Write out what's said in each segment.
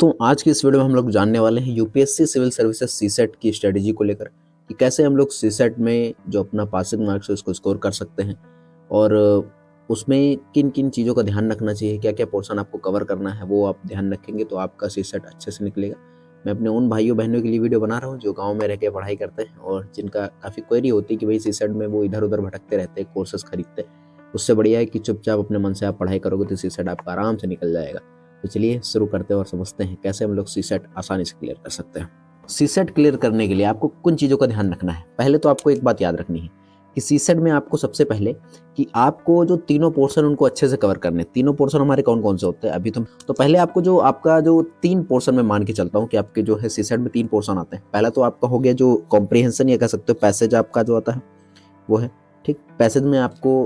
दोस्तों आज की इस वीडियो में हम लोग जानने वाले हैं यूपीएससी सिविल सर्विसेज सीसेट की स्ट्रेटजी को लेकर कि कैसे हम लोग सीसेट में जो अपना पासिंग मार्क्स है उसको स्कोर कर सकते हैं और उसमें किन किन चीज़ों का ध्यान रखना चाहिए, क्या क्या पोर्शन आपको कवर करना है वो आप ध्यान रखेंगे तो आपका सीसेट अच्छे से निकलेगा। मैं अपने उन भाइयों बहनों के लिए वीडियो बना रहा हूँ जो गाँव में रह के पढ़ाई करते हैं और जिनका काफ़ी क्वेरी होती है कि भाई सीसेट में वो इधर उधर भटकते रहते हैं, कोर्सेज खरीदते। उससे बढ़िया है कि चुपचाप अपने मन से आप पढ़ाई करोगे तो सीसेट आपका आराम से निकल जाएगा। तो चलिए शुरू करते हैं और समझते हैं कैसे हम लोग सीसेट आसानी से क्लियर कर सकते हैं। सीसेट क्लियर करने के लिए आपको किन चीज़ों का ध्यान रखना है। पहले तो आपको एक बात याद रखनी है कि सीसेट में आपको सबसे पहले कि आपको जो तीनों पोर्शन उनको अच्छे से कवर करने। तीनों पोर्शन हमारे कौन कौन से होते हैं अभी तो पहले आपको जो आपका जो 3 पोर्शन में मान के चलता हूँ कि आपके जो है सीसेट में 3 पोर्शन आते हैं। पहला तो आपका हो गया जो कॉम्प्रिहेंशन या कह सकते हो पैसेज आपका जो आता है वो है, ठीक। पैसेज में आपको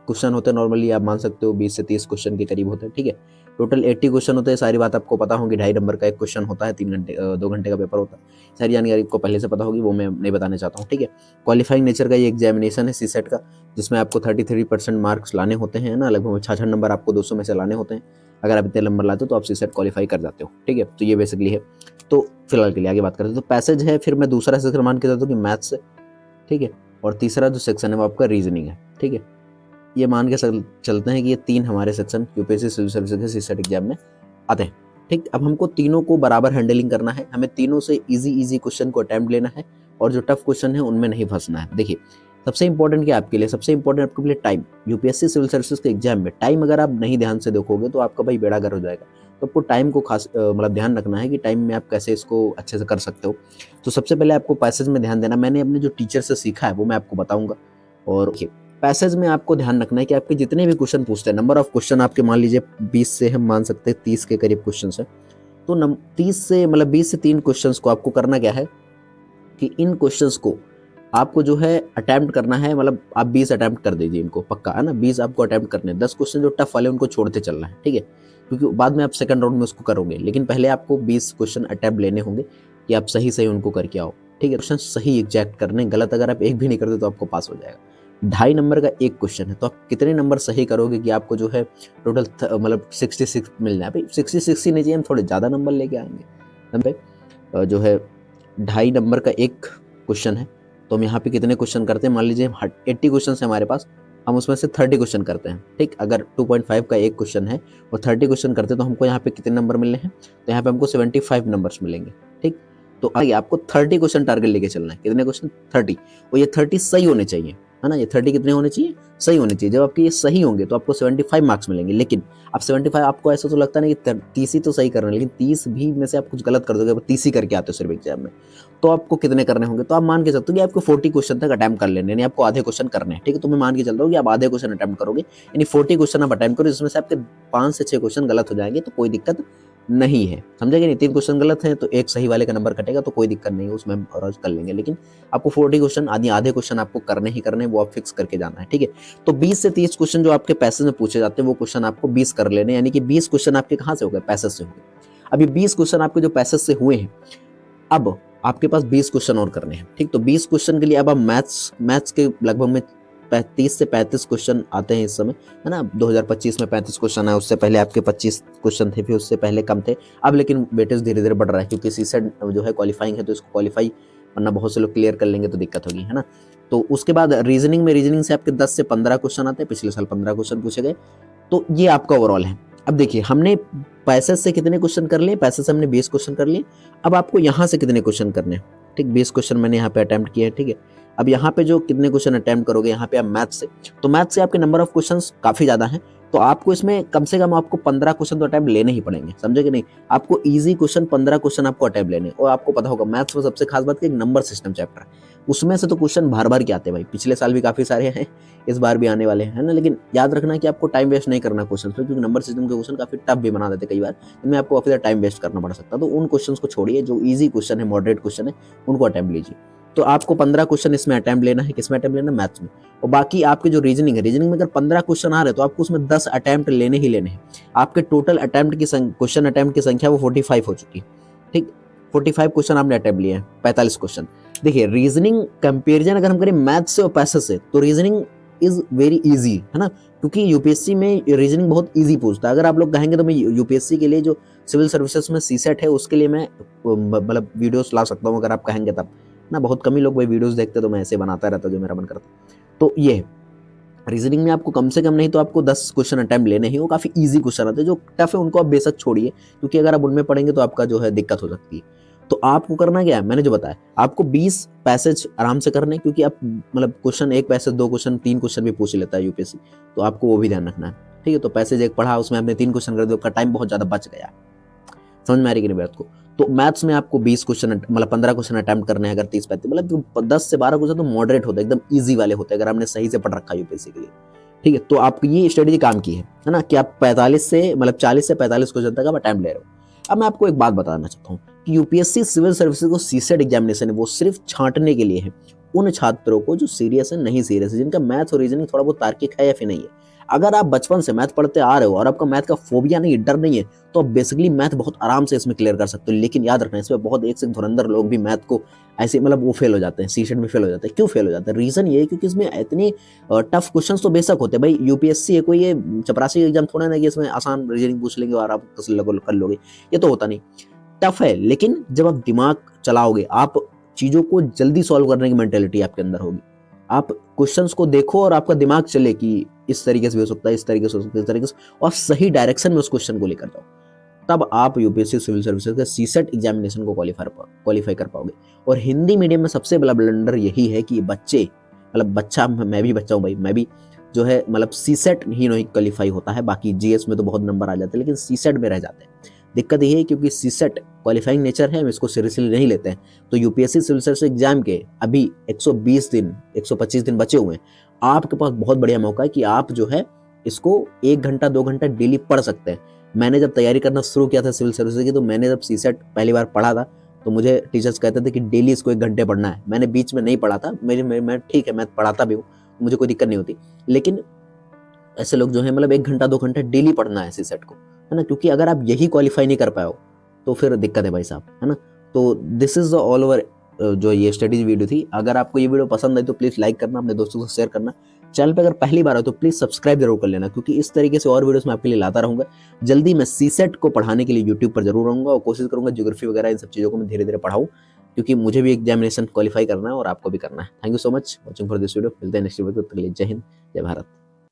क्वेश्चन होते हैं, नॉर्मली आप मान सकते हो 20 से 30 क्वेश्चन के करीब होते हैं, ठीक है। टोटल 80 क्वेश्चन होते हैं, सारी बात आपको पता होगी। 2.5 नंबर का एक क्वेश्चन होता है, 2 घंटे का पेपर होता है। सारी जानकारी आपको पहले से पता होगी, वो मैं नहीं बताने चाहता हूँ, ठीक है। क्वालिफाइंग नेचर का ये एग्जामिनेशन है सीसेट का, जिसमें आपको 33% मार्क्स लाने होते हैं ना, लगभग 66 नंबर आपको 200 में से लाने होते हैं। अगर आप इतने नंबर लाते हो तो आप सीसेट क्वालिफाई कर जाते हो, ठीक है। तो ये बेसिकली है। तो फिलहाल के लिए आगे बात करते हैं। तो पैसेज है, फिर मैं दूसरा सेक्शन मान के चलता हूँ कि मैथ्स है, ठीक है। और तीसरा जो सेक्शन है वो आपका रीजनिंग है, ठीक है। ये मान के चलते हैं कि ये 3 हमारे सेक्शन यूपीएससी सिविल सर्विसेज के सीसेट एग्जाम में आते हैं, ठीक। अब हमको तीनों को बराबर हैंडलिंग करना है, हमें तीनों से इजी क्वेश्चन को अटेम्प्ट लेना है और जो टफ क्वेश्चन है उनमें नहीं फंसना है। देखिए सबसे इंपॉर्टेंट क्या आपके लिए, सबसे इंपॉर्टेंट आपके लिए टाइम। यूपीएससी सिविल सर्विसेज के एग्जाम में टाइम अगर आप नहीं ध्यान से देखोगे तो आपका भाई बेड़ा गर्क हो जाएगा। तो आपको टाइम को खास मतलब ध्यान रखना है कि टाइम में आप कैसे इसको अच्छे से कर सकते हो। तो सबसे पहले आपको पैसेज में ध्यान देना। मैंने अपने जो टीचर से सीखा है वो मैं आपको बताऊंगा। और पैसेज में आपको ध्यान रखना है कि आपके जितने भी क्वेश्चन पूछते हैं, नंबर ऑफ क्वेश्चन आपके मान लीजिए 20 से हम मान सकते हैं 30 के करीब क्वेश्चन है। तो 30 से मतलब 20 से 3 क्वेश्चंस को आपको करना क्या है कि इन क्वेश्चंस को आपको जो है अटेम्प्ट करना है। मतलब आप 20 अटेम्प्ट कर दीजिए इनको, पक्का है ना। 20 आपको अटेम्प्ट करने हैं। 10 क्वेश्चन जो टफ वाले उनको छोड़ते चलना है, ठीक है, क्योंकि बाद में आप सेकंड राउंड में उसको करोगे। लेकिन पहले आपको 20 क्वेश्चन अटेम्प्ट लेने होंगे कि आप सही उनको करके आओ, ठीक है। क्वेश्चन सही एग्जैक्ट करने, गलत अगर आप एक भी नहीं करते तो आपको पास हो जाएगा। 2.5 नंबर का एक क्वेश्चन है, तो आप कितने नंबर सही करोगे कि आपको जो है टोटल मतलब 66 मिल जाए। भाई 66 ही नहीं चाहिए, हम थोड़े ज़्यादा नंबर लेके आएंगे। जो है 2.5 नंबर का एक क्वेश्चन है, तो हम यहाँ पे कितने क्वेश्चन करते हैं, मान लीजिए 80 क्वेश्चन है हमारे पास, हम उसमें से 30 क्वेश्चन करते हैं, ठीक। अगर 2.5 का एक क्वेश्चन है और 30 क्वेश्चन करते हैं तो हमको यहाँ पे कितने नंबर मिलने हैं, तो यहाँ पे हमको 75 नंबर्स मिलेंगे, ठीक। तो आगे आपको 30 क्वेश्चन टारगेट लेके चलना है। कितने क्वेश्चन, 30, और ये 30 सही होने चाहिए, है ना। ये 30 कितने होने चाहिए, सही होने चाहिए। जब आपके ये सही होंगे तो आपको 75 मार्क्स मिलेंगे। लेकिन अब 75 आपको ऐसा तो लगता नहीं कि 30 ही तो सही कर रहे हैं, लेकिन 30 भी में से आप कुछ गलत कर दोगे, 30 ही करके आते हो सिर्फ एग्जाम में, तो आपको कितने करने होंगे। तो आप मान के चलते हो कि आपको 40 क्वेश्चन तक अटेम्प्ट कर लेने, यानी आपको आधे क्वेश्चन करने हैं, ठीक है। तो मैं मान के चलता हूँ कि आप आधे क्वेश्चन अटेम्प्ट करोगे, यानी 40 क्वेश्चन आप अटेम्प्ट करो, जिसमें से आपके 5 से 6 क्वेश्चन गलत हो जाएंगे, तो कोई दिक्कत नहीं है, समझेंगे नहीं। 3 क्वेश्चन गलत हैं तो एक सही वाले का नंबर कटेगा, तो कोई दिक्कत नहीं है, उसमें हम और कर लेंगे। लेकिन आपको 40 क्वेश्चन आधे क्वेश्चन आपको करने ही करने, वो आप फिक्स करके जाना है, ठीक है। तो 20 से 30 क्वेश्चन जो आपके पैसेज में पूछे जाते हैं वो क्वेश्चन आपको 20 कर लेने, यानी कि 20 क्वेश्चन आपके कहाँ से हो गए, पैसेज से हो गए। अब ये 20 क्वेश्चन आपके जो पैसेज से हुए हैं, अब आपके पास 20 क्वेश्चन और करने हैं, ठीक। तो 20 क्वेश्चन के लिए अब आप मैथ्स के लगभग में 30 से 35 क्वेश्चन आते हैं इस समय, है ना। 2025 में 35 क्वेश्चन है, उससे पहले आपके 25 क्वेश्चन थे, फिर उससे पहले कम थे। अब लेकिन वेटेज धीरे धीरे बढ़ रहा है, क्योंकि सीसेट जो है क्वालिफाइंग है, तो इसको क्वालिफाई वरना बहुत से लोग क्लियर कर लेंगे तो दिक्कत होगी, है ना। तो उसके बाद रीजनिंग से आपके 10 से 15 क्वेश्चन आते हैं। पिछले साल 15 क्वेश्चन पूछे गए, तो ये आपका ओवरऑल है। अब देखिए हमने पैसेज से कितने क्वेश्चन कर लिए, पैसेज से हमने 20 क्वेश्चन कर लिए। अब आपको यहाँ से कितने क्वेश्चन करने हैं, ठीक। 20 क्वेश्चन मैंने यहाँ पे अटेम्प्ट किए हैं, ठीक है। अब यहाँ पे जो कितने क्वेश्चन अटेम्प्ट करोगे, यहाँ पे आप मैथ्स से, तो मैथ्स से आपके नंबर ऑफ क्वेश्चंस काफी ज्यादा हैं, तो आपको इसमें कम से कम आपको 15 क्वेश्चन तो अटेम्प्ट लेने ही पड़ेंगे, समझे कि नहीं। आपको इजी क्वेश्चन 15 क्वेश्चन आपको अटेम्प्ट लेने। और आपको पता होगा मैथ्स में सबसे खास बात कि एक नंबर सिस्टम चैप्टर है, उसमें से तो क्वेश्चन भर के आते हैं भाई। पिछले साल भी काफी सारे हैं, इस बार भी आने वाले हैं, है ना। लेकिन याद रखना कि आपको टाइम वेस्ट नहीं करना क्वेश्चन पे, क्योंकि नंबर सिस्टम के क्वेश्चन काफी टफ भी बना देते कई बार, इनमें आपको काफी टाइम वेस्ट करना पड़ सकता है। तो उन क्वेश्चन को छोड़िए, जो ईजी क्वेश्चन है, मॉडरेट क्वेश्चन है, उनको अटेम्प्ट लीजिए। तो आपको 15 क्वेश्चन इसमें अटेम्प्ट लेना है। किसमें अटेम्प्ट लेना, मैथ्स में। और बाकी आपके जो रीजनिंग है, रीजनिंग में अगर 15 क्वेश्चन आ रहे हैं तो आपको उसमें 10 अटेम्प्ट लेने ही लेने हैं। आपके टोटल अटेम्प्ट की क्वेश्चन अटेम्प्ट की संख्या वो 45 हो चुकी है, ठीक। 45 क्वेश्चन आपने अटेम्प्ट लिए हैं, 45 क्वेश्चन। देखिए रीजनिंग कंपेरिजन अगर हम करें मैथ्स से और पैसेज से, तो रीजनिंग इज वेरी इजी, है ना, क्योंकि यूपीएससी में रीजनिंग बहुत इजी पूछता है। अगर आप लोग कहेंगे तो मैं यूपीएससी के लिए जो सिविल सर्विसेज में सीसेट है, उसके लिए मैं मतलब वीडियोस ला सकता हूँ अगर आप कहेंगे तब ना। बहुत कम ही लोग भाई वीडियोस देखते, तो मैं ऐसे बनाता रहता जो मेरा मन करता। तो ये रीजनिंग में आपको कम से कम नहीं तो आपको 10 क्वेश्चन अटेम्प्ट लेने ही, वो काफ़ी ईजी क्वेश्चन आते हैं। जो टफ है उनको आप बेशक छोड़िए, क्योंकि अगर आप उनमें पढ़ेंगे तो आपका जो है दिक्कत हो सकती है। तो आपको करना क्या है, मैंने जो बताया आपको 20 पैसेज आराम से करने, क्योंकि आप मतलब क्वेश्चन एक पैसेज 2 क्वेश्चन 3 क्वेश्चन भी पूछ लेता है यूपीएससी, तो आपको वो भी ध्यान रखना है। ठीक है, तो पैसेज एक पढ़ा, उसमें आपने 3 क्वेश्चन कर दिया, आपका टाइम बहुत ज़्यादा बच गया। समझ में आ रही कि नहीं बात को। तो मैथ्स में आपको 20 क्वेश्चन मतलब 15 क्वेश्चन अटेम्प्ट करने हैं, अगर 30-35 मतलब 10 से 12 क्वेश्चन तो मॉडरेट होते हैं, एकदम ईजी वाले होते हैं अगर आपने सही से पढ़ रखा है यूपीएससी के लिए। ठीक है, तो आपकी ये स्ट्रेटेजी काम की है ना, कि आप 45 से मतलब 40 से 45 क्वेश्चन तक आप अटेम्प्ट ले रहे हो। अब मैं आपको एक बात बताना चाहता हूँ कि यूपीएससी सिविल सर्विसेज को सीसेट एग्जामिनेशन है वो सिर्फ छांटने के लिए है उन छात्रों को जो सीरियस है, नहीं सीरियस है, जिनका मैथ्स और रीजनिंग थोड़ा बहुत तार्किक है या फिर नहीं है। अगर आप बचपन से मैथ पढ़ते आ रहे हो और आपका मैथ का फोबिया नहीं, डर नहीं है, तो आप बेसिकली मैथ बहुत आराम से इसमें क्लियर कर सकते हो। लेकिन याद रखना, इसमें बहुत एक से धुरंधर लोग भी मैथ को ऐसे मतलब वो फेल हो जाते हैं, सीसेट में फेल हो जाते हैं। क्यों फेल हो जाते हैं? रीजन ये है क्योंकि इसमें इतनी टफ क्वेश्चंस तो बेशक होते हैं भाई, यूपीएससी है कोई ये चपरासी एग्जाम थोड़ा ना कि इसमें आसान रीजनिंग पूछ लेंगे और आप कर लोगे, ये तो होता नहीं। टफ है, लेकिन जब आप दिमाग चलाओगे, आप चीजों को जल्दी सॉल्व करने की मेंटेलिटी आपके अंदर होगी। आप क्वेश्चंस को देखो और आपका दिमाग चले कि इस तरीके से भी हो सकता है, इस तरीके से हो सकता है, इस तरीके से, और सही डायरेक्शन में उस क्वेश्चन को लेकर जाओ, तब आप यूपीएससी सिविल सर्विसेज के सीसेट एग्जामिनेशन को क्वालिफाई कर पाओगे। और हिंदी मीडियम में सबसे बड़ा ब्लंडर यही है कि बच्चे मतलब बच्चा, मैं भी बच्चा हूँ भाई, मैं भी जो है मतलब सीसेट ही नहीं क्वालिफाई होता है, बाकी जीएस में तो बहुत नंबर आ जाते हैं, लेकिन सीसेट में रह जाते हैं। दिक्कत ये है क्योंकि सीसेट क्वालिफाइंग नेचर है, हम इसको सीरियसली नहीं लेते हैं। तो यूपीएससी सिविल सर्विस एग्जाम के अभी 120 दिन 125 दिन बचे हुए हैं, आपके पास बहुत बढ़िया मौका है कि आप जो है इसको 1 घंटा 2 घंटा डेली पढ़ सकते हैं। मैंने जब तैयारी करना शुरू किया था सिविल सर्विस की, तो मैंने जब सीसेट पहली बार पढ़ा था तो मुझे टीचर्स कहते थे कि डेली इसको 1 घंटे पढ़ना है। मैंने बीच में नहीं पढ़ा था, मैं ठीक है, मैं पढ़ाता भी हूँ, मुझे कोई दिक्कत नहीं होती, लेकिन ऐसे लोग जो है मतलब 1 घंटा 2 घंटा डेली पढ़ना है सीसेट को, है ना, क्योंकि अगर आप यही क्वालिफाई नहीं कर पाए हो तो फिर दिक्कत है भाई साहब, है ना। तो this is the all over जो ये स्टडीज वीडियो थी। अगर आपको ये वीडियो पसंद आई तो प्लीज़ लाइक करना, अपने दोस्तों से शेयर करना। चैनल पे अगर पहली बार हो तो प्लीज़ सब्सक्राइब जरूर कर लेना, क्योंकि इस तरीके से और वीडियोस मैं आपके लिए लाता रहूँगा। जल्दी मैं सीसेट को पढ़ाने के लिए यूट्यूब पर जरूर रहूँगा और कोशिश करूँगा ज्योग्राफी वगैरह इन सब चीज़ों को मैं धीरे धीरे पढ़ाऊँ, क्योंकि मुझे भी एग्जामिनेशन क्वालिफाई करना है और आपको भी करना है। Thank you so much watching for this video. मिलते हैं नेक्स्ट वीडियो, तब तक के लिए जय हिंद, जय भारत।